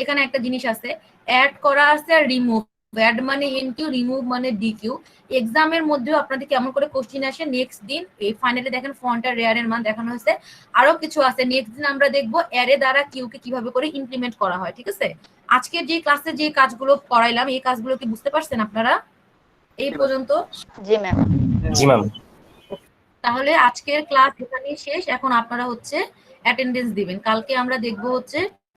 এখানে একটা জিনিস আছে, অ্যাড করা আছে আর রিমুভ। অ্যাড মানে এনকিউ, রিমুভ মানে ডিকিউ। এক্সামের মধ্যেও আপনাদের কেমন করে কোশ্চিন আসে নেক্সট দিন, এই ফাইনালে দেখেন ফন্ট আর রেয়ার এর মান দেখানো হয়েছে। আরো কিছু আছে, নেক্সট দিন আমরা দেখবো অ্যারে দ্বারা কিউকে কিভাবে করে ইমপ্লিমেন্ট করা হয়। ঠিক আছে, আজকের যে ক্লাসে যে কাজগুলো করাইলাম এই কাজগুলো কি বুঝতে পারছেন আপনারা এই পর্যন্ত? জি ম্যাম। জি ম্যাম। তাহলে আজকের ক্লাস এখানেই শেষ। এখন আপনারা হচ্ছে অ্যাটেন্ডেন্স দিবেন। কালকে আমরা দেখবো হচ্ছে